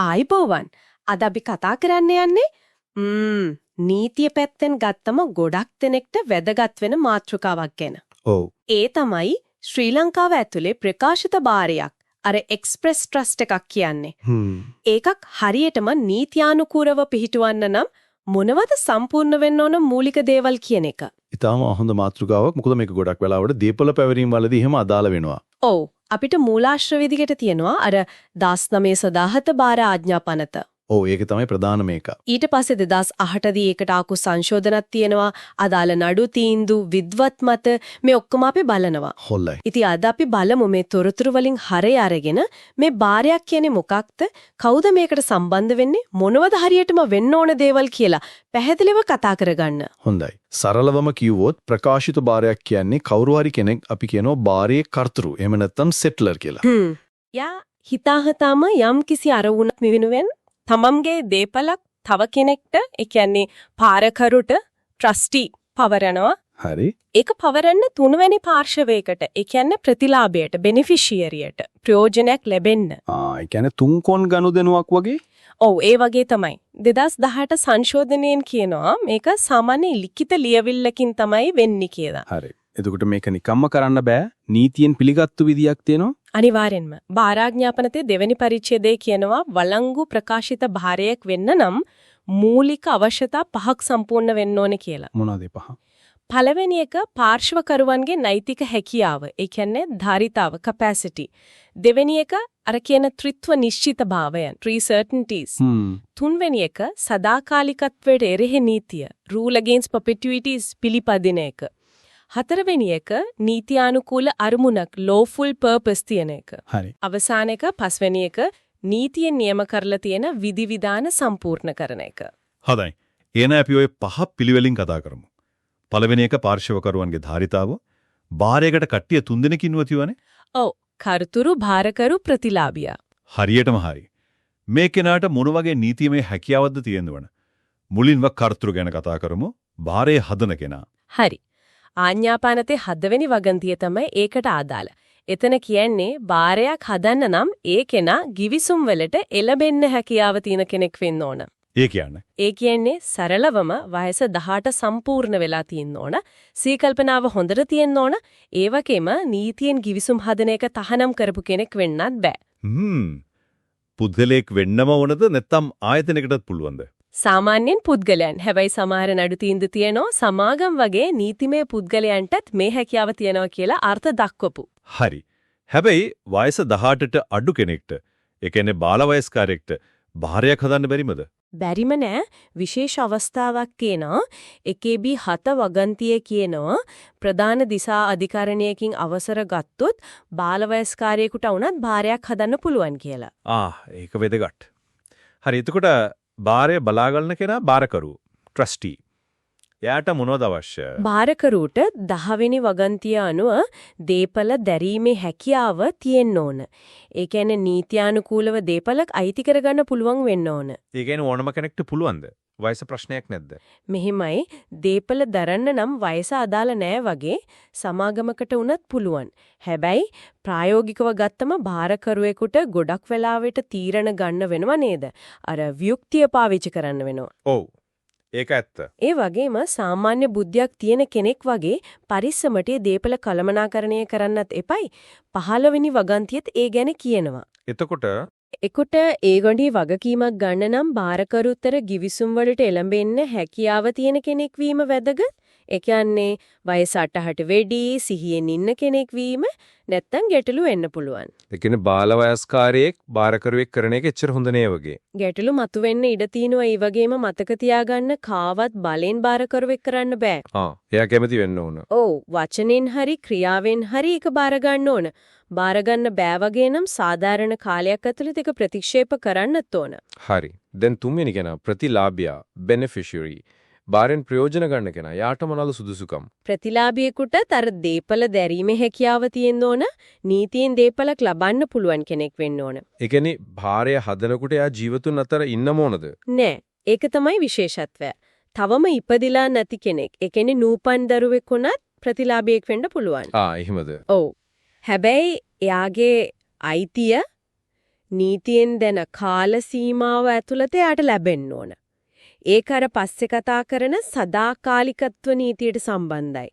ආයිබෝවන්. අද අපි කතා කරන්න යන්නේ නීතිය පැත්තෙන් ගත්තම ගොඩක් දෙනෙක්ට වැදගත් වෙන මාතෘකාවක් ගැන. ඔව්. ඒ තමයි ශ්‍රී ලංකාව ඇතුලේ ප්‍රකාශිත භාරයක්. අර එක්ස්ප්‍රස් ට්‍රස්ට් එකක් කියන්නේ. ඒකක් හරියටම නීත්‍යානුකූලව පිහිටවන්න නම් මොනවද සම්පූර්ණ වෙන්න ඕන මූලික දේවල් කියන එක. ඊටාම හොඳ මාතෘකාවක්. මොකද මේක ගොඩක් වෙලාවට දීපල පැවරීම් වලදී එහෙම අදාළ වෙනවා. ඔව්. අපිට මූලාශ්‍ර විදිහට තියෙනවා අර 1917 භාර ආඥාපනත. ඔව් ඒක තමයි ප්‍රධාන මේක. ඊට පස්සේ 2008 දී ඒකට ආපු සංශෝධනක් තියෙනවා. අදාළ නඩු තීන්දු විද්වත් මත මේ ඔක්කොම අපි බලනවා. හොල්ලයි. ඉතින් අද අපි බලමු මේ තොරතුරු වලින් හරය අරගෙන මේ භාරයක් කියන්නේ මොකක්ද? කවුද මේකට සම්බන්ධ වෙන්නේ? මොනවද හරියටම වෙන්න ඕන දේවල් කියලා පැහැදිලිව කතා කරගන්න. හොඳයි. සරලවම කිව්වොත් ප්‍රකාශිත භාරයක් කියන්නේ කවුරු හරි කෙනෙක් අපි කියනවා භාරයේ කර්තෘ. එහෙම නැත්නම් සෙට්ලර් කියලා. යා හිතාහතාම යම් කිසි අරමුණක් වෙනුවෙන් තමන්ගේ දේපලක් තව කෙනෙක්ට ඒ කියන්නේ පාරකරුට ට්‍රස්ටි පවරනවා. හරි. ඒක පවරන්න තුන්වැනි පාර්ශවයකට ඒ කියන්නේ ප්‍රතිලාභයට බෙනිෆිෂියරියට ප්‍රයෝජනයක් ලැබෙන්න. ඒ කියන්නේ තුන්කොන් ගනුදෙනුවක් වගේ? ඔව් ඒ වගේ තමයි. 2018 සංශෝධනයෙන් කියනවා මේක සාමාන්‍ය ලිඛිත ලියවිල්ලකින් තමයි වෙන්නේ කියලා. හරි. එතකොට මේක නිකම්ම කරන්න බෑ. නීතියෙන් පිළිගත්තු විදියක් තියෙනවා. අනිවාර්යෙන්ම භාරාඥාපනතේ දෙවෙනි පරිච්ඡේදයේ කියනවා වළංගු ප්‍රකාශිත භාරයක් වෙන්න නම් මූලික අවශ්‍යතා පහක් සම්පූර්ණ වෙන්න ඕනේ කියලා. මොනවාද ඒ පහ? පළවෙනි එක පාර්ශ්වකරුවන්ගේ නෛතික හැකියාව. ඒ කියන්නේ ධාරිතාව capacity. දෙවෙනි එක අර කියන ත්‍රිත්ව නිශ්චිතභාවයන් three certainties. තුන්වෙනි එක සදාකාලිකත්වයට එරෙහි නීතිය rule against perpetuities පිළිපදින එක. හතරවෙනි එක නීත්‍යානුකූල අරමුණක් lawful purpose තියෙන එක. හරි. අවසාන එක පස්වෙනි එක නීතියෙන් නියම කරලා තියෙන විධිවිධාන සම්පූර්ණ කරන එක. හොඳයි. එන අපි ඔය පහ පිළිවෙලින් කතා කරමු. පළවෙනි එක පාර්ශවකරුවන්ගේ ධාරිතාව. භාරයකට කට්ටිය 3 දෙනෙක් ඉන්නවා කියවනේ. ඔව්. කර්තෘ භාරකරු ප්‍රතිලාභියා. හරියටම හරි. මේ කෙනාට මොන වගේ නීතිමය හැකියාවක්ද තියෙනවද? මුලින්ම කර්තෘ ගැන කතා කරමු. භාරය හදන කෙනා. හරි. ආඥාපනතේ 7 වෙනි වගන්තිය තමයි ඒකට අදාළ. එතන කියන්නේ භාරයක් හදන්න නම් ඒ කෙනා ගිවිසුම් වලට එළඹෙන්න හැකියාව තියෙන කෙනෙක් වෙන්න ඕන. ඒ කියන්නේ සරලවම වයස 18 සම්පූර්ණ වෙලා තියෙන්න ඕන. සීකල්පනාව හොඳට තියෙන්න ඕන. ඒ වගේම නීතියෙන් ගිවිසුම් හදන එක තහනම් කරපු කෙනෙක් වෙන්නත් බෑ. පුද්ගලයෙක් වෙන්නම ඕනද නැත්නම් ආයතනයකටත් පුළුවන්ද? සාමාන්‍යයෙන් පුද්ගලයන්. හැබැයි සමහර නඩු තීන්දුව තියෙනවා සමාගම් වගේ නීතිමය පුද්ගලයන්ටත් මේ හැකියාව තියෙනවා කියලා අර්ථ දක්වපු. හරි. හැබැයි වයස 18ට අඩු කෙනෙක්ට, ඒ කියන්නේ බාල වයස්කාරයෙක්ට භාරයක් හදන්න බැරිමද? බැරිම නෑ. විශේෂ අවස්ථාවක් කියනවා. එකේබී 7 වගන්තියේ කියනවා ප්‍රධාන දිසා අධිකරණයකින් අවසර ගත්තොත් බාල වයස්කාරයෙකුට වුණත් භාරයක් හදන්න පුළුවන් කියලා. ඒක වැදගත්. හරි. එතකොට භාරය බලාගන්න කෙනා භාරකරු ට්‍රස්ටි. එයාට මොනවද අවශ්‍ය? භාරකරුට 10 වෙනි වගන්තිය අනුව දීපල දැරීමේ හැකියාව තියෙන්න ඕන. ඒ කියන්නේ නීත්‍යානුකූලව දීපලක් අයිති කරගන්න පුළුවන් වෙන්න ඕන. ඒ කියන්නේ ඕනම කෙනෙක්ට පුළුවන්ද? වයස ප්‍රශ්නයක් නැද්ද? මෙහිමයි දීපල දරන්න නම් වයස අදාළ නෑ වගේ සමාගමකට උනත් පුළුවන්. හැබැයි ප්‍රායෝගිකව ගත්තම භාරකරුවෙකුට ගොඩක් වෙලාවට තීරණ ගන්න වෙනව නේද? අර ව්‍යුක්තිය පාවිච්චි කරන්න වෙනවා. ඔව්. ඒක ඇත්ත. ඒ වගේම සාමාන්‍ය බුද්ධියක් තියෙන කෙනෙක් වගේ පරිස්සමට දීපල කළමනාකරණය කරන්නත් එපයි. 15 වෙනි වගන්තියෙත් ඒ ගැන කියනවා. එකොට ඒගොඩි වගකීමක් ගන්න නම් භාරකරුතර ගිවිසුම් වලට එළඹෙන්න හැකියාව තියෙන කෙනෙක් වීම වැදගත්. ඒ කියන්නේ වයස 8ට වැඩි සිහියෙන් ඉන්න කෙනෙක් වීම නැත්තම් ගැටලු වෙන්න පුළුවන්. ඒ කියන්නේ බාල වයස්කාරයෙක් භාරකරුවෙක් කරන එක එච්චර හොඳ නෑ වගේ. ගැටලු මතුවෙන්න ඉඩ තියෙනවා. ඒ වගේම මතක තියාගන්න කාවත් බලෙන් භාරකරුවෙක් කරන්න බෑ. එයා කැමති වෙන්න ඕන. ඔව් වචනෙන් හරි ක්‍රියාවෙන් හරි ඒක බාර ගන්න ඕන. බාර ගන්න බෑ වගේ නම් සාධාරණ කාලයක් ඇතුළත ඒක ප්‍රතික්ෂේප කරන්නත් ඕන. හරි. දැන් තුන්වෙනි කෙනා ප්‍රතිලාභියා beneficiary. බාරෙන් ප්‍රයෝජන ගන්න කෙනා යාට මොනවාද සුදුසුකම්? ප්‍රතිලාභියෙකුට තර දීපල දැරීමේ හැකියාව තියෙන්න ඕන. නීතියෙන් දීපලක් ලබන්න පුළුවන් කෙනෙක් වෙන්න ඕන. ඒ කියන්නේ භාරය හදනකොට යා ජීවතුන් අතර ඉන්නම ඕනද? නෑ. ඒක තමයි විශේෂත්වය. තවම ඉපදිලා නැති කෙනෙක්. ඒ කියන්නේ නූපන් දරුවෙක් වුණත් ප්‍රතිලාභියෙක් වෙන්න පුළුවන්. එහෙමද? ඔව්. හැබැයි එයාගේ අයිතිය නීතියෙන් දෙන කාල සීමාව ඇතුළත යාට ලැබෙන්න ඕන. ඒක අර පස්සේ කතා කරන සදාකාලිකත්ව නීතියට සම්බන්ධයි.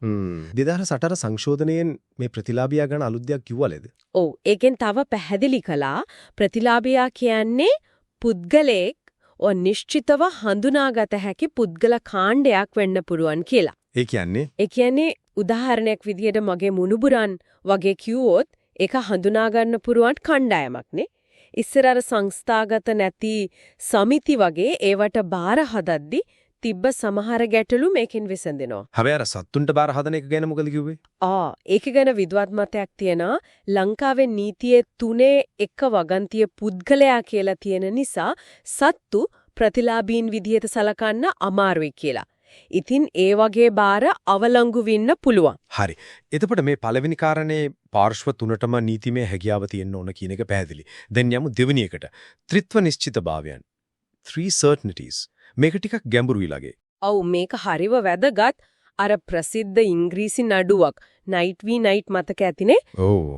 2008 සංශෝධනයෙන් මේ ප්‍රතිලාභියා ගැන අලුත් දෙයක් කිව්වලේද? ඔව් ඒකෙන් තව පැහැදිලි කළා ප්‍රතිලාභියා කියන්නේ පුද්ගලයෙක් නිශ්චිතව හඳුනාගත හැකි පුද්ගල කාණ්ඩයක් වෙන්න පුළුවන් කියලා. ඒ කියන්නේ උදාහරණයක් විදියට මගේ මුණුබුරන් වගේ කිව්වොත් ඒක හඳුනා ගන්න පුරුවන් කණ්ඩායමක්නේ. ඉස්සර අර සංස්ථාගත නැති සමිති වගේ ඒවට බාර හදද්දි තිබ්බ සමහර ගැටලු මේකෙන් විසඳෙනවා. හැබැයි අර සත්තුන්ට බාර හදන එක ගැන මොකද කිව්වේ? ඒක ගැන විද්වත් මතයක් තියෙනවා. ලංකාවේ නීතියේ 3 වගන්තිය පුද්ගලයා කියලා තියෙන නිසා සත්තු ප්‍රතිලාභීන් විදියට සලකන්න අමාරුයි කියලා. ඉතින් ඒ වගේ බාර අවලංගු වෙන්න පුළුවන්. හරි. එතකොට මේ පළවෙනි කාරණේ පාර්ශ්ව තුනටම නීතිමය හැකියාව තියෙන්න ඕන කියන එක පැහැදිලි. දැන් යමු දෙවෙනි එකට. ත්‍රිත්ව නිශ්චිතභාවයන්. 3 certainties. මේක ටිකක් ගැඹුරුයි ලගේ. ඔව් මේක හරිව වැදගත්. අර ප්‍රසිද්ධ ඉංග්‍රීසි නඩුවක් night v night මතක ඇතිනේ? ඔව්.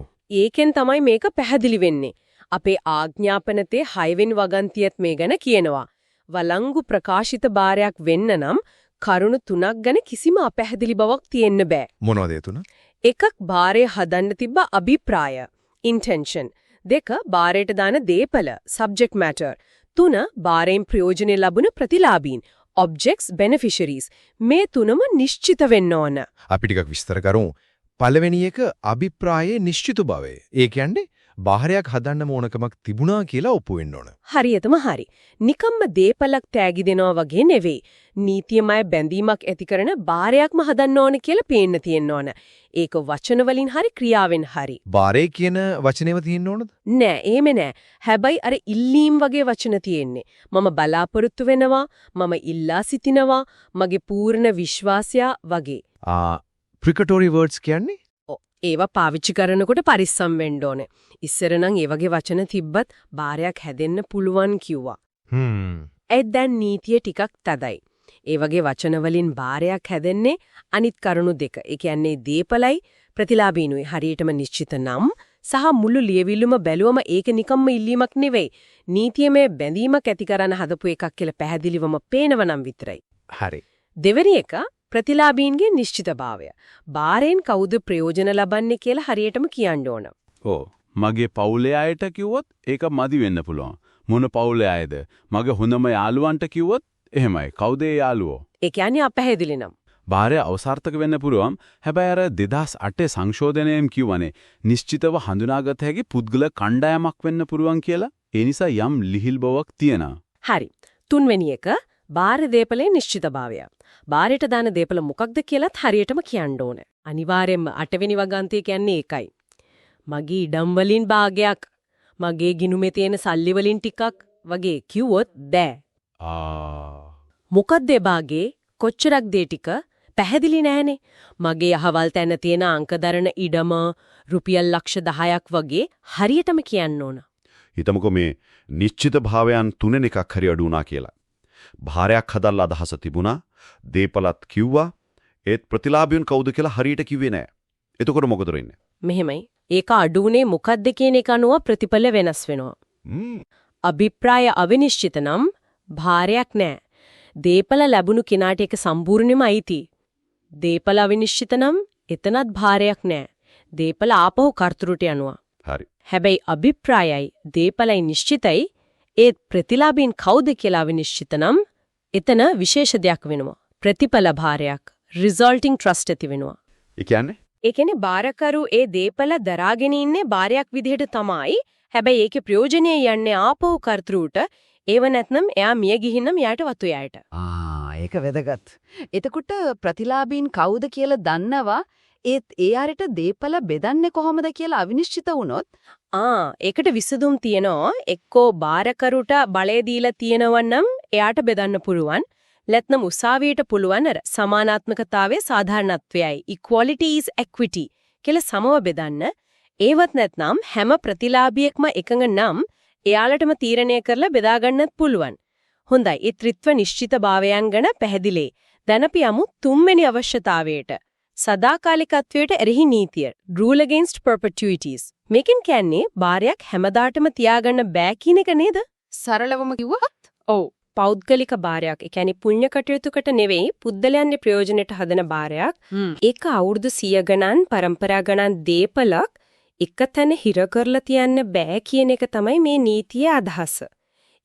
ඒකෙන් තමයි මේක පැහැදිලි වෙන්නේ. අපේ ආඥාපනතේ 6 වෙනි වගන්තියත් මේ ගැන කියනවා. වළංගු ප්‍රකාශිත බාරයක් වෙන්න නම් කරුණු 3ක් ගැන කිසිම අපැහැදිලි බවක් තියෙන්න බෑ. මොනවද ඒ 3? 1 බාරය හදන්න තිබ්බ අභිප්‍රාය intention. 2 බාරයට දාන දේපල subject matter. 3 බාරයෙන් ප්‍රයෝජනෙ ලැබුණ ප්‍රතිලාභීන් objects beneficiaries. මේ 3ම නිශ්චිත වෙන්න ඕන. අපි ටිකක් විස්තර කරමු. පළවෙනි එක අභිප්‍රායේ නිශ්චිත බවය. ඒ කියන්නේ බාහිරයක් හදන්න ඕනකමක් තිබුණා කියලා ඔප්පු වෙන්න ඕන. හරියටම හරි. නිකම්ම දේපලක් තෑගි දෙනවා වගේ නෙවෙයි. නීතියමය බැඳීමක් ඇති කරන බාරයක්ම හදන්න ඕන කියලා පේන්න තියෙන්න ඕන. ඒක වචන වලින් හරි ක්‍රියාවෙන් හරි. බාරේ කියන වචනේම තියෙන්න ඕනද? නෑ, එහෙම නෑ. හැබැයි අර ඉල්ලීම් වගේ වචන තියෙන්නේ. මම බලාපොරොත්තු වෙනවා, මම ඉල්ලා සිටිනවා, මගේ පූර්ණ විශ්වාසය වගේ. precatory words කියන්නේ? ඒවා පාවිච්චි කරනකොට පරිස්සම් වෙන්න ඕනේ. ඉස්සර නම් ඒ වගේ වචන තිබ්බත් බාරයක් හැදෙන්න පුළුවන් කිව්වා. දැන් නීතිය ටිකක් තදයි. ඒ වගේ වචන වලින් බාරයක් හැදෙන්නේ අනිත් කරුණු දෙක. ඒ කියන්නේ දීපලයි ප්‍රතිලාභීනුයි හරියටම නිශ්චිත නම් සහ මුළු ලියවිල්ලම බැලුවම ඒක නිකම්ම ඉල්ලීමක් නෙවෙයි. නීතියමය බැඳීමක් ඇති කරන්න හදපු එකක් කියලා පැහැදිලිවම පේනවනම් විතරයි. හරි. දෙවෙනි එක ප්‍රතිලාභීන්ගේ නිශ්චිතභාවය. බාරෙන් කවුද ප්‍රයෝජන ලබන්නේ කියලා හරියටම කියන්න ඕන. මගේ පවුලේ අයට කිව්වොත් ඒක මදි වෙන්න පුළුවන්. මොන පවුලේ අයද? මගේ හොඳම යාළුවන්ට කිව්වොත් එහෙමයි. කවුද ඒ යාළුවෝ? ඒ කියන්නේ අපැහැදිලි නම්. බාරය අවසාර්ථක වෙන්න පුළුවන්. හැබැයි අර 2008 සංශෝධනයෙන් කියවනේ නිශ්චිතව හඳුනාගත හැකි පුද්ගල කණ්ඩායමක් වෙන්න පුළුවන් කියලා. ඒ නිසා යම් ලිහිල් බවක් තියෙනවා. හරි. තුන්වෙනි එක බාර දේපලේ නිශ්චිතභාවය. බාරයට දාන දේපල මොකක්ද කියලාත් හරියටම කියන්න ඕනේ. අනිවාර්යයෙන්ම 8 වෙනි වගන්තිය කියන්නේ ඒකයි. මගේ ඉඩම් වලින් භාගයක්, මගේ ගිණුමේ තියෙන සල්ලි වලින් ටිකක් වගේ කිව්වොත් බෑ. මොකක්ද ඒ භාගේ? කොච්චරක් දේ ටික? පැහැදිලි නැහනේ. මගේ අහවල් තැන තියෙන අංකදරන ඉඩම රුපියල් ලක්ෂ 10ක් වගේ හරියටම කියන්න ඕන. හිතමුකෝ මේ නිශ්චිත භාවයන් තුනෙන් එකක් හරි අඩු වුණා කියලා. භාරයක් හදලා අදහස තිබුණා, දීපලත් කිව්වා, ඒත් ප්‍රතිලාභීන් කවුද කියලා හරියට කිව්වේ නැහැ. එතකොට මොකද වෙන්නේ? මෙහෙමයි. ඒක අඩුුනේ මොකද්ද කියන එක අනුව ප්‍රතිඵල වෙනස් වෙනවා. අභිප්‍රාය අවිනිශ්චිත නම් භාරයක් නැහැ. දීපල ලැබුණු කෙනාට ඒක සම්පූර්ණයෙන්ම අයිති. දීපල අවිනිශ්චිත නම් එතනත් භාරයක් නැහැ. දීපල ආපහු කර්තෘට යනවා. හරි. හැබැයි අභිප්‍රායයි දීපලයි නිශ්චිතයි. ඒ ප්‍රතිලාභීන් කවුද කියලා අවිනිශ්චිත නම් එතන විශේෂ දෙයක් වෙනවා. ප්‍රතිඵල භාරයක්, resulting trust ඇති වෙනවා. ඒ කියන්නේ බාරකරු ඒ දීපල දරාගෙන ඉන්නේ බාරයක් විදිහට තමයි. හැබැයි ඒකේ ප්‍රයෝජනය යන්නේ ආපහු කර්තෘට. ඒව නැත්නම් එයා මිය ගිහින්නම් යාට වතු යායට. ඒක වැදගත්. එතකොට ප්‍රතිලාභීන් කවුද කියලා දන්නවා. ඒත් ඒ ආරට දීපල බෙදන්නේ කොහොමද කියලා අවිනිශ්චිත වුණොත් ඒකට විසඳුම් තියෙනවා. එක්කෝ බාරකරුට බලය දීලා තියෙනවනම් එයාට බෙදන්න පුළුවන්. නැත්නම් උසාවියට පුළුවන් අර සමානාත්මකතාවයේ සාධාරණත්වයයි equality is equity කියලා සමව බෙදන්න. ඒවත් නැත්නම් හැම ප්‍රතිලාභියෙක්ම එකඟ නම් එයාලටම තීරණය කරලා බෙදා ගන්නත් පුළුවන්. හොඳයි. ඒ ත්‍රිත්ව නිශ්චිත භාවයන් ගැන පැහැදිලි. දැන් අපි යමු තුන්වෙනි අවශ්‍යතාවයට. සදාකාලිකත්වයට එරෙහි නීතිය. rule against perpetuities. මේකෙන් කියන්නේ බාරයක් හැමදාටම තියාගන්න බෑ කියන එක නේද? සරලවම කිව්වොත් ඔව්. පෞද්ගලික බාරයක්. ඒ කියන්නේ පුණ්‍ය කටයුතුකට නෙවෙයි පුද්දලයන්ගේ ප්‍රයෝජනෙට හදන බාරයක්. ඒක අවුරුදු 100 ගණන් પરම්පරා ගණන් දීපලක් එකතැන හිර කරලා තියන්න බෑ කියන එක තමයි මේ නීතියේ අදහස.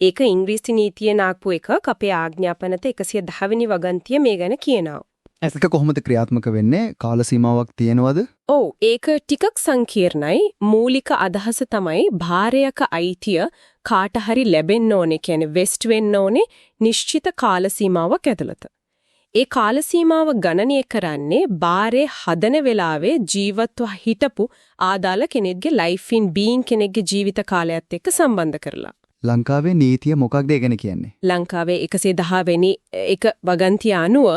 ඒක ඉංග්‍රීසි නීතියේ නාක්පු එකක් අපේ ආඥාපනත 110 වෙනි වගන්තිය මේ ගැන කියනවා. ඒක කොහොමද ක්‍රියාත්මක වෙන්නේ? කාල සීමාවක් තියෙනවද? ඔව් ඒක ටිකක් සංකීර්ණයි. මූලික අදහස තමයි භාරයක අයිතිය කාට හරි ලැබෙන්න ඕනේ කියන්නේ වෙස්ට් වෙන්න ඕනේ නිශ්චිත කාල සීමාවක් ඇතුළත. ඒ කාල සීමාව ගණනය කරන්නේ බාරේ හදන වෙලාවේ ජීවත්ව හිටපු ආදාළ කෙනෙක්ගේ ලයිෆ් ඉන් බීන් කෙනෙක්ගේ ජීවිත කාලයත් එක්ක සම්බන්ධ කරලා. ලංකාවේ නීතිය මොකක්ද ඒ ගැන කියන්නේ? ලංකාවේ 110 වෙනි එක වගන්තිය අනුව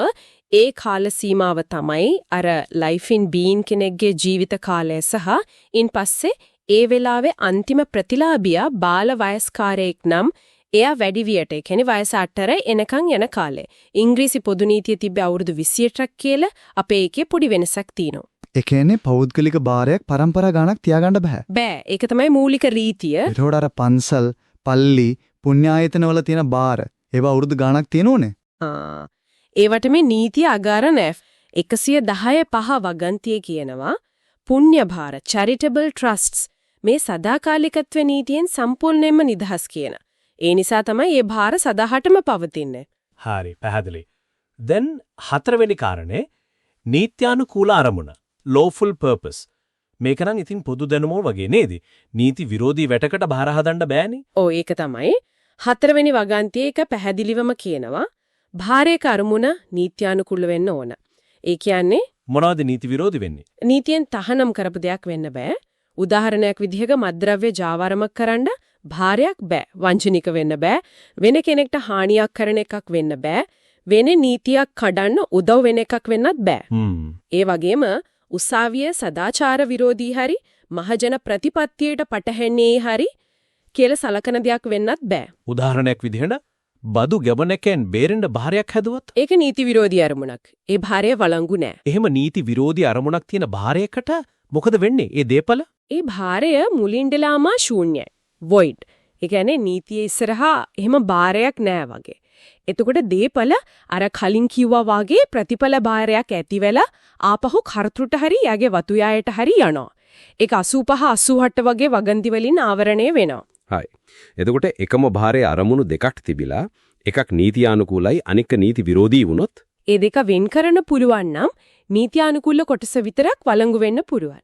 ඒ කාල සීමාව තමයි අර ලයිෆ් ඉන් බීන් කෙනෙක්ගේ ජීවිත කාලය සහ ඉන්පස්සේ ඒ වෙලාවේ අන්තිම ප්‍රතිලාභියා බාල වයස්කාරයෙක් නම් එයා වැඩි වියට ඒ කියන්නේ වයස 8 එනකන් යන කාලේ. ඉංග්‍රීසි පොදු නීතිය තිබ්බ අවුරුදු 28ක් කියලා අපේ එකේ පොඩි වෙනසක් තියෙනවා. ඒ කියන්නේ පෞද්ගලික බාරයක් පරම්පරා ගානක් තියාගන්න බෑ. බෑ. ඒක තමයි මූලික රීතිය. ඒතකොට අර පන්සල්, පල්ලි, පුණ්‍යායතනවල තියෙන බාර ඒවා අවුරුදු ගානක් තියෙනෝනේ. ඒවට මේ නීතිය අගාරන 110 වගන්තිය කියනවා පුණ්‍ය භාර charitable trusts මේ සදාකාලිකත්ව නීතියෙන් සම්පූර්ණයෙන්ම නිදහස් කියන. ඒ නිසා තමයි මේ භාර සදාහටම පවතින්නේ. හරි පැහැදිලි. දැන් හතරවෙනි කාරණේ නීත්‍යානුකූල අරමුණ lawful purpose. මේක නම් ඉතින් පොදු දැනුම වගේ නේද? නීති විරෝධී වැටකට බාර හදන්න බෑනේ. ඔව් ඒක තමයි. හතරවෙනි වගන්තියේ එක පැහැදිලිවම කියනවා භාරයක අරමුණ නීත්‍යානුකූල වෙන්න ඕන. ඒ කියන්නේ මොනවද නීති විරෝධී වෙන්නේ? නීතියෙන් තහනම් කරපු දෙයක් වෙන්න බෑ. උදාහරණයක් විදිහක මත්ද්‍රව්‍ය ජාවාරමක් කරන්න භාරයක් බෑ. වංචනික වෙන්න බෑ. වෙන කෙනෙක්ට හානියක් කරන එකක් වෙන්න බෑ. වෙන නීතියක් කඩන්න උදව් වෙන එකක් වෙන්නත් බෑ. ඒ වගේම උසාවියේ සදාචාර විරෝධී හරි මහජන ප්‍රතිපත්තියට පටහැන්නේ හරි කියලා සලකන දෙයක් වෙන්නත් බෑ. උදාහරණයක් විදිහට බදු ගැබනකෙන් බේරෙන්න භාරයක් හැදුවොත් ඒක නීති විරෝධී අරමුණක්. ඒ භාරය වළංගු නෑ. එහෙම නීති විරෝධී අරමුණක් තියෙන භාරයකට මොකද වෙන්නේ? ඒ දේපල ඒ භාරය මුලින්දලාම ශූන්‍යයි. void. ඒ කියන්නේ නීතියේ ඉස්සරහා එහෙම භාරයක් නෑ වගේ. එතකොට දේපල අර කලින් කිව්වා වගේ ප්‍රතිඵල භාරයක් ඇති වෙලා ආපහු කර්තෘට හරි යගේ වතුයායට හරි යනවා. ඒක 85 88 වගේ වගන්ති වලින් ආවරණය වෙනවා. හයි. එතකොට එකම භාරයේ අරමුණු දෙකක් තිබිලා එකක් නීතියානුකූලයි අනික නීති විරෝධී වුණොත් ඒ දෙක වෙන් කරන්න පුළුවන් නම් නීතියානුකූල කොටස විතරක් වළංගු වෙන්න පුළුවන්.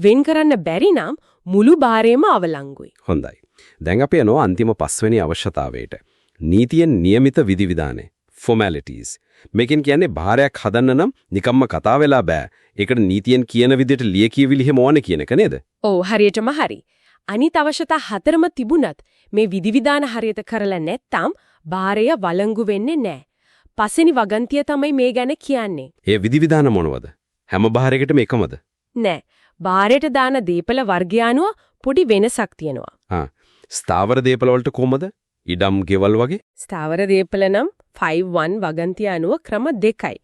වෙන් කරන්න බැරි නම් මුළු භාරයම අවලංගුයි. හොඳයි. දැන් අපි යනවා අන්තිම 5 වෙනි අවශ්‍යතාවයට. නීතියෙන් නියමිත විධිවිධාන formalities. මේකෙන් කියන්නේ භාරයක් හදන්න නම් නිකම්ම කතා වෙලා බෑ. ඒකට නීතියෙන් කියන විදිහට ලියකියවිලි හැම ඕනේ කියන එක නේද? ඔව් හරියටම හරි. අනිත් අවශ්‍යතා හතරම තිබුණත් මේ විධිවිධාන හරියට කරලා නැත්නම් භාරය වළංගු වෙන්නේ නැහැ. පස්වෙනි වගන්තිය තමයි මේ ගැන කියන්නේ. ඒ විධිවිධාන මොනවද? හැම භාරයකටම එකමද? නෑ. භාරයට දාන දීපල වර්ගය අනුව පොඩි වෙනසක් තියෙනවා. ස්ථාවර දීපල වලට කොහමද? ඉඩම් ගෙවල් වගේ? ස්ථාවර දීපල නම් 5.1 වගන්තිය අනුව ක්‍රම දෙකයි.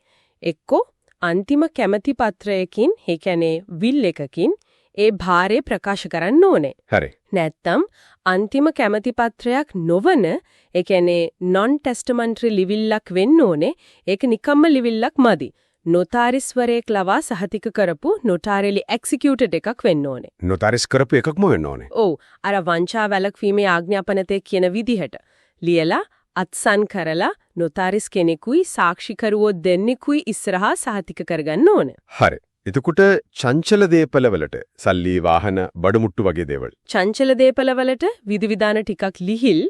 එක්කෝ අන්තිම කැමැති පත්‍රයකින්, ඒ කියන්නේ විල් එකකින් ඒ භාරය ප්‍රකාශ කරන්න ඕනේ. හරි. නැත්තම් අන්තිම කැමැති පත්‍රයක් නොවන, ඒ කියන්නේ non testamentary ලිවිල්ලක් වෙන්න ඕනේ. ඒක නිකම්ම ලිවිල්ලක් මදි. නොටාරිස්වරයෙක් ලවා සහතික කරපු notarially executed එකක් වෙන්න ඕනේ. නොටාරිස් කරපු එකක්ම වෙන්න ඕනේ. ඔව්. අර වංචා වැළැක්වීමේ ආඥාපනතේ කියන විදිහට ලියලා අත්සන් කරලා නොටාරිස් කෙනෙකුයි සාක්ෂිකරුවෝ දෙන්නෙකුයි ඉස්සරහා සහතික කරගන්න ඕනේ. හරි. එතකොට චංචල දීපල වලට සල්ලි වාහන බඩමුට්ටු වගේ දේවල්. චංචල දීපල වලට විධිවිධාන ටිකක් ලිහිල්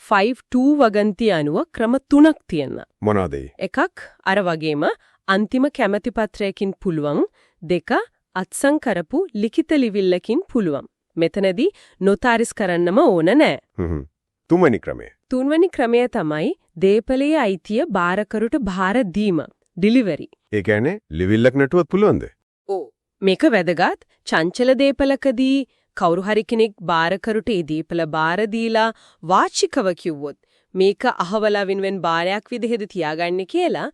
5.2 වගන්තිය අනුව ක්‍රම 3ක් තියෙනවා. මොනවාද ඒ? එකක් අර වගේම අන්තිම කැමැති පත්‍රයකින් පුළුවන්, දෙක අත්සන් කරපු ලිඛිත ලිවිල්ලකින් පුළුවන්. මෙතනදී නොටාරිස් කරන්නම ඕන නෑ. තුන්වෙනි ක්‍රමය. තුන්වෙනි ක්‍රමය තමයි දීපලයේ අයිතිය බාරකරුට භාර දීම, ඩිලිවරි. ඒ කියන්නේ ලිවිල්ලක් නැටුවත් පුළුවන්ද? ඔව්. මේක වැදගත්. චංචල දීපලකදී කවුරු හරි කෙනෙක් බාරකරුට ඒ දීපල බාර දීලා වාචිකව කිව්වොත් මේක අහවලා වෙනුවෙන් බාරයක් විදිහට තියාගන්න කියලා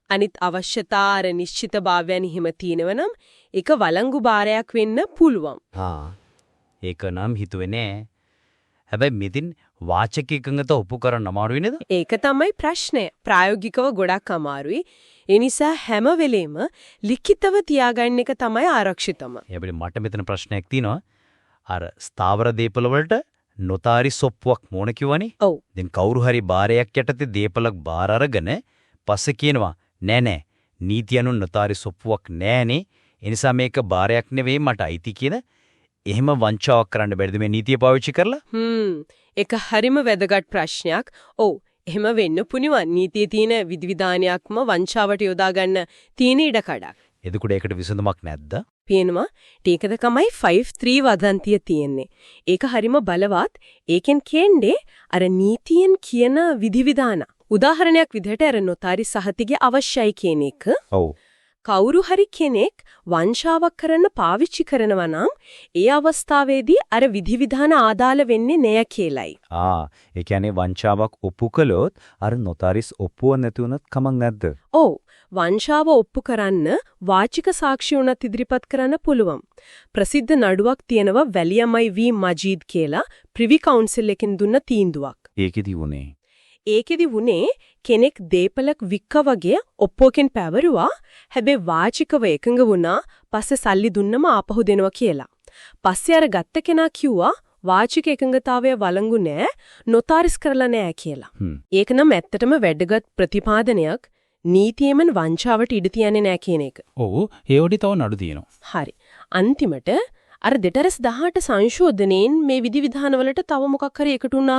අනිත් අවශ්‍යතා අර නිශ්චිතභාවයන් හිම තියෙනවනම් ඒක වළංගු බාරයක් වෙන්න පුළුවන්. ඒක නම් හිතුවේ නෑ. හැබැයි මෙතින් වාචක එකඟත ඔප්පු කරන්න අමාරුයි නේද? ඒක තමයි ප්‍රශ්නය. ප්‍රායෝගිකව ගොඩක් අමාරුයි. ඒ නිසා හැම වෙලෙම ලිඛිතව තියාගන්න එක තමයි ආරක්ෂිතම. හැබැයි මට මෙතන ප්‍රශ්නයක් තියෙනවා. අර ස්ථාවර දීපල වලට නොතාරිස් ඔප්පුවක් මොන කිව්වනේ? ඔව්. දැන් කවුරු හරි බාරයක් යටතේ දීපලක් බාර අරගෙන පස්සේ කියනවා නෑ නීති අනුව නොතාරිස් ඔප්පුවක් නෑනේ. ඒ නිසා මේක බාරයක් නෙවෙයි මට අයිති කියන එහෙම වංචාවක් කරන්න බැරිද මේ නීතිය පාවිච්චි කරලා? ඒක හරිම වැදගත් ප්‍රශ්නයක්. ඔව්. එහෙම වෙන්න පුණිවන්. නීතියේ තියෙන විධිවිධානයක්ම වංචාවට යොදා ගන්න තියෙන ඉඩකඩක්. එතකොට ඒකට විසඳුමක් නැද්ද? පේනවා. ඒකද තමයි 5-3 වදන්තිය තියෙන්නේ. ඒක හරිම බලවත්. ඒකෙන් කියන්නේ අර නීතියෙන් කියන විධිවිධාන. උදාහරණයක් විදිහට අර නොතාරිස් සහතිකය අවශ්‍යයි කියන එක. ඔව්. කවුරු හරි කෙනෙක් වංචාවක් කරන්න පාවිච්චි කරනවා නම් ඒ අවස්ථාවේදී අර විධිවිධාන ආදාළ වෙන්නේ නෑ කියලයි. ඒ කියන්නේ වංචාවක් ඔප්පු කළොත් අර නොතාරිස් ඔප්පුව නැති වුණත් කමක් නැද්ද? ඔව්. වංචාව ඔප්පු කරන්න වාචික සාක්ෂි උනත් ඉදිරිපත් කරන්න පුළුවන්. ප්‍රසිද්ධ නඩුවක් තියෙනවා වැලියමයි වී මජීද් කියලා ප්‍රිවි කවුන්සිල් එකෙන් දුන්න තීන්දුවක්. ඒකෙදි වුණේ කෙනෙක් දීපලක් වික්ක වගේ ඔප්පුවකින් පැවරුවා. හැබැයි වාචිකව එකඟ වුණා පස්සේ සල්ලි දුන්නම ආපහු දෙනවා කියලා. පස්සේ අර ගත්ත කෙනා කිව්වා වාචික එකඟතාවය වළංගු නෑ නොතාරිස් කරලා නෑ කියලා. ඒක නම් ඇත්තටම වැදගත් ප්‍රතිපාදනයක්. නීතියෙම වංචාවට ඉඩ තියන්නේ නෑ කියන එක. ඔව් ඒ ඔඩි තව නඩු තියෙනවා. හරි. අන්තිමට අර 2018 සංශෝධනයෙන් මේ විධිවිධානවලට තව මොකක් හරි එකතු වුණා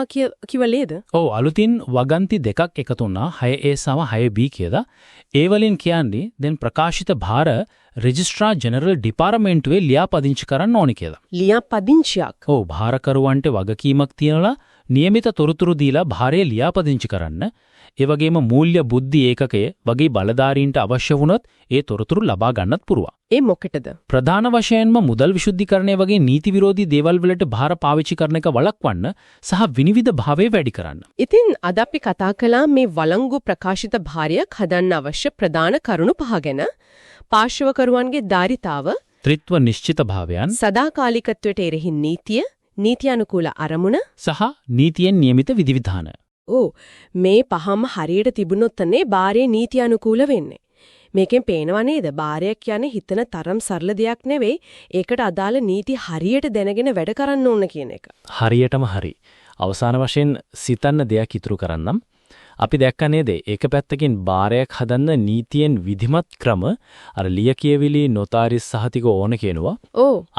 කිවලේද? ඔව් අලුතින් වගන්ති දෙකක් එකතු වුණා 6A සම 6B කියලා. ඒ වලින් කියන්නේ දැන් ප්‍රකාශිත භාර රෙජිස්ට්‍රාර් ජෙනරල් ඩිපාර්ට්මේන්තුවේ ලියාපදිංචි කරන්න ඕනි කියලා. ලියාපදිංචියක්? ඔව් භාරකරුවන්ට වගකීමක් තියනලා નિયમિત තොරතුරු දීලා භාරය ලියාපදිංචි කරන්න. ඒ වගේම මූල්‍ය බුද්ධි ඒකකයේ වගේ බලධාරීන්ට අවශ්‍ය වුණොත් ඒ තොරතුරු ලබා ගන්නත් පුරුවා. ඒ මොකටද? ප්‍රධාන වශයෙන්ම මුදල් විශුද්ධීකරණය වගේ නීති විරෝධී දේවල් වලට භාර පාවිච්චි කරන එක වළක්වන්න සහ විනිවිද භාවය වැඩි කරන්න. ඉතින් අද අපි කතා කළා මේ වළංගු ප්‍රකාශිත භාරයක් හදන්න අවශ්‍ය ප්‍රධාන කරුණු පහ ගැන. පාර්ශවකරුවන්ගේ ධාරිතාව, ත්‍රිත්ව නිශ්චිත භාවයන්, සදාකාලිකත්වයට එරෙහි නීතිය, නීති අනුකූල අරමුණ සහ නීතියෙන් නියමිත විධිවිධාන. මේ පහම හරියට තිබුණොත්නේ බාරයේ නීති අනුකූල වෙන්නේ. මේකෙන් පේනව නේද බාරයක් කියන්නේ හිතන තරම් සරල දෙයක් නෙවෙයි. ඒකට අදාළ නීති හරියට දැනගෙන වැඩ කරන්න ඕන කියන එක. හරියටම හරි. අවසාන වශයෙන් සිතන්න දෙයක් ඉතුරු කරන්නම්. අපි දැක්ක නේද ඒක පැත්තකින් බාරයක් හදන්න නීතියෙන් විධිමත් ක්‍රම අර ලියකියවිලි නොතාරිස් සහතික ඕන කියනවා.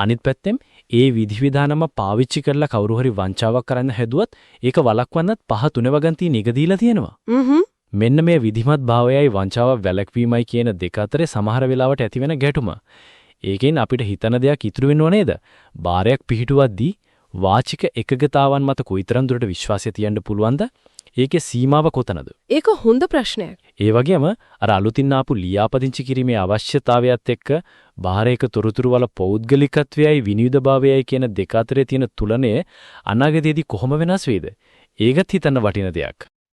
අනිත් පැත්තෙන් ඒ විධිවිධානම පාවිච්චි කරලා කවුරු හරි වංචාවක් කරන්න හැදුවත් ඒක වළක්වන්නත් පහ තුන වගන්ති නිගදීලා තියෙනවා. මෙන්න මේ විධිමත් භාවයයි වංචාව වැළැක්වීමයි කියන දෙක අතරේ සමහර වෙලාවට ඇතිවෙන ගැටුම. ඒකෙන් අපිට හිතන දෙයක් ඉතුරු වෙනව නේද? බාරයක් පිහිටුවද්දී වාචික එකගතාවන් මත කොයිතරම් දුරට විශ්වාසය තියන්න පුළුවන්ද? ඒකේ සීමාව කොතනද? ඒක හොඳ ප්‍රශ්නයක්. ඒ වගේම අර අලුතින් ආපු ලියාපදිංචි කිරීමේ අවශ්‍යතාවයත් එක්ක බාහිරයක තොරතුරු වල පෞද්ගලිකත්වයයි විනිවිදභාවයයි කියන දෙක අතරේ තියෙන තුලනය අනාගතයේදී කොහොම වෙනස් වෙයිද? ඒකත් හිතන්න වටින දෙයක්.